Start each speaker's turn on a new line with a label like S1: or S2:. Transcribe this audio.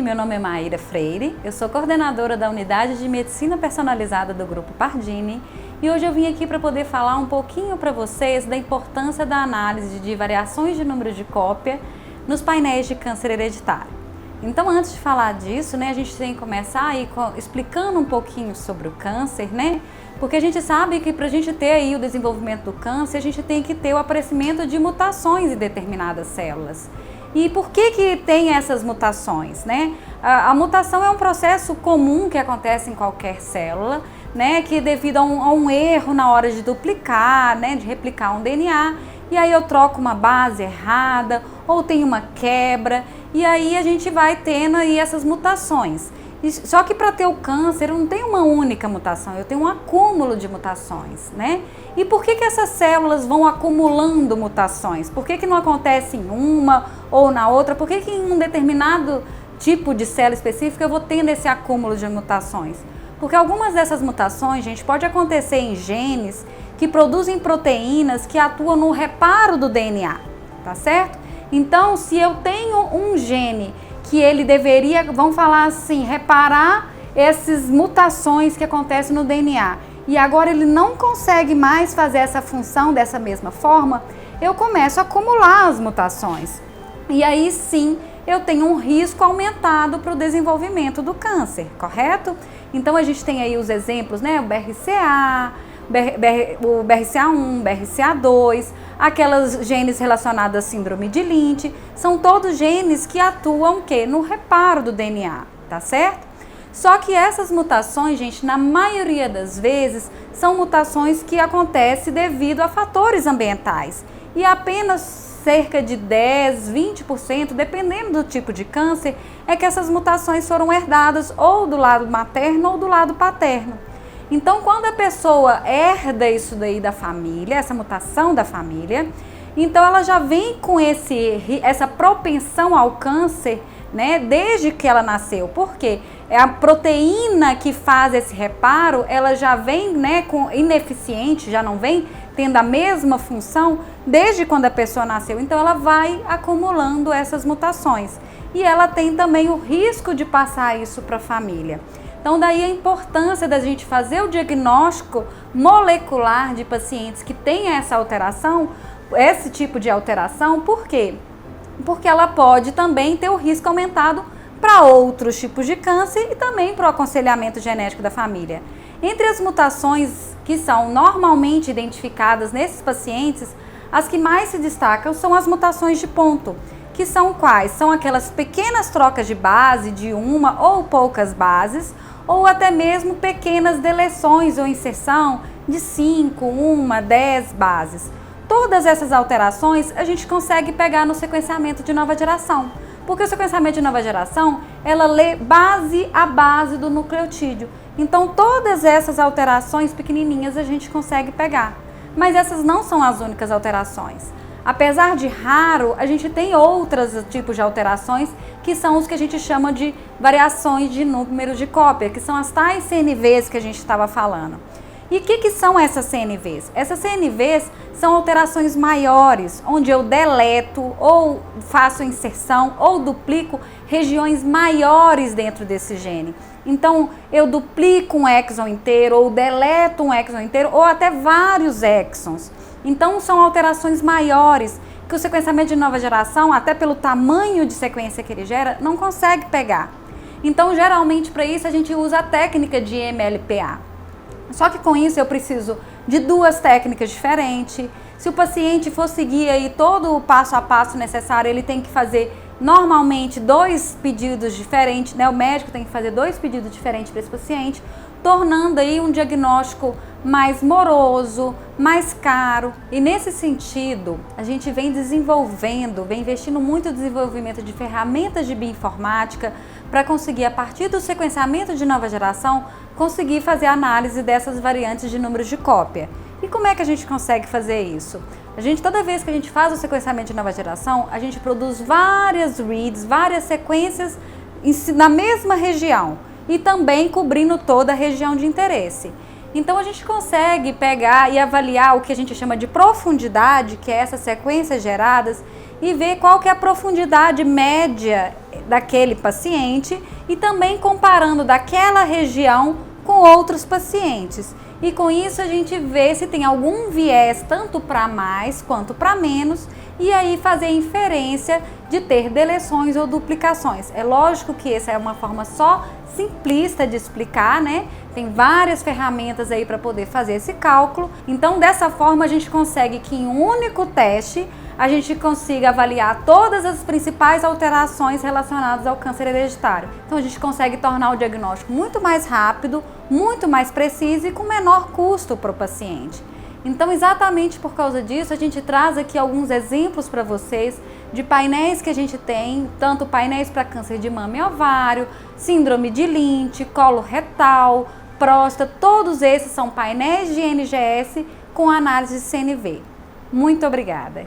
S1: meu nome é Maíra Freire, eu sou coordenadora da Unidade de Medicina Personalizada do Grupo Pardini e hoje eu vim aqui para poder falar um pouquinho para vocês da importância da análise de variações de número de cópia nos painéis de câncer hereditário. Então, antes de falar disso, a gente tem que começar aí explicando um pouquinho sobre o câncer, Porque a gente sabe que para a gente ter aí o desenvolvimento do câncer, a gente tem que ter o aparecimento de mutações em determinadas células. E por que tem essas mutações, A mutação é um processo comum que acontece em qualquer célula, que devido a um erro na hora de duplicar, de replicar um DNA, e aí eu troco uma base errada ou tem uma quebra, e aí a gente vai tendo aí essas mutações. Só que para ter o câncer eu não tenho uma única mutação, eu tenho um acúmulo de mutações, E por que essas células vão acumulando mutações? Por que não acontece em uma ou na outra? Por que em um determinado tipo de célula específica eu vou tendo esse acúmulo de mutações? Porque algumas dessas mutações, gente, pode acontecer em genes que produzem proteínas que atuam no reparo do DNA, tá certo? Então, se eu tenho um gene que ele deveria, vamos falar assim, reparar essas mutações que acontecem no DNA, e agora ele não consegue mais fazer essa função dessa mesma forma, eu começo a acumular as mutações. E aí sim, eu tenho um risco aumentado para o desenvolvimento do câncer, correto? Então a gente tem aí os exemplos, o BRCA, o BRCA1, BRCA2, aquelas genes relacionadas à síndrome de Lynch, são todos genes que atuam no reparo do DNA, tá certo? Só que essas mutações, gente, na maioria das vezes, são mutações que acontecem devido a fatores ambientais. E apenas cerca de 10, 20%, dependendo do tipo de câncer, é que essas mutações foram herdadas ou do lado materno ou do lado paterno. Então, quando a pessoa herda isso daí da família, essa mutação da família, então ela já vem com essa propensão ao câncer, desde que ela nasceu. Por quê? É a proteína que faz esse reparo, ela já vem, com ineficiente, já não vem tendo a mesma função desde quando a pessoa nasceu. Então, ela vai acumulando essas mutações. E ela tem também o risco de passar isso para a família. Então, daí a importância da gente fazer o diagnóstico molecular de pacientes que têm essa alteração, esse tipo de alteração. Por quê? Porque ela pode também ter o risco aumentado para outros tipos de câncer e também para o aconselhamento genético da família. Entre as mutações que são normalmente identificadas nesses pacientes, as que mais se destacam são as mutações de ponto, que são quais? São aquelas pequenas trocas de base de uma ou poucas bases, ou até mesmo pequenas deleções ou inserção de 5, 10 bases. Todas essas alterações a gente consegue pegar no sequenciamento de nova geração, porque o sequenciamento de nova geração, ela lê base a base do nucleotídeo. Então, todas essas alterações pequenininhas a gente consegue pegar, mas essas não são as únicas alterações. Apesar de raro, a gente tem outros tipos de alterações que são os que a gente chama de variações de número de cópia, que são as tais CNVs que a gente estava falando. E o que são essas CNVs? Essas CNVs são alterações maiores, onde eu deleto ou faço inserção ou duplico regiões maiores dentro desse gene. Então, eu duplico um exon inteiro ou deleto um exon inteiro ou até vários exons. Então, são alterações maiores que o sequenciamento de nova geração, até pelo tamanho de sequência que ele gera, não consegue pegar. Então, geralmente, para isso, a gente usa a técnica de MLPA. Só que com isso, eu preciso de duas técnicas diferentes. Se o paciente for seguir aí todo o passo a passo necessário, ele tem que fazer normalmente 2 pedidos diferentes, O médico tem que fazer 2 pedidos diferentes para esse paciente, tornando aí um diagnóstico mais moroso, mais caro. E nesse sentido, a gente vem investindo muito no desenvolvimento de ferramentas de bioinformática para conseguir, a partir do sequenciamento de nova geração, conseguir fazer a análise dessas variantes de números de cópia. E como é que a gente consegue fazer isso? Toda vez que a gente faz o sequenciamento de nova geração, a gente produz várias reads, várias sequências na mesma região e também cobrindo toda a região de interesse. Então a gente consegue pegar e avaliar o que a gente chama de profundidade, que é essas sequências geradas, e ver qual que é a profundidade média daquele paciente e também comparando daquela região com outros pacientes. E com isso a gente vê se tem algum viés tanto para mais quanto para menos e aí fazer a inferência de ter deleções ou duplicações. É lógico que essa é uma forma só simplista de explicar, né? Tem várias ferramentas aí para poder fazer esse cálculo. Então, dessa forma, a gente consegue que em um único teste a gente consiga avaliar todas as principais alterações relacionadas ao câncer hereditário. Então, a gente consegue tornar o diagnóstico muito mais rápido, muito mais preciso e com menor custo para o paciente. Então, exatamente por causa disso, a gente traz aqui alguns exemplos para vocês de painéis que a gente tem, tanto painéis para câncer de mama e ovário, síndrome de Lynch, colo retal, próstata, todos esses são painéis de NGS com análise de CNV. Muito obrigada!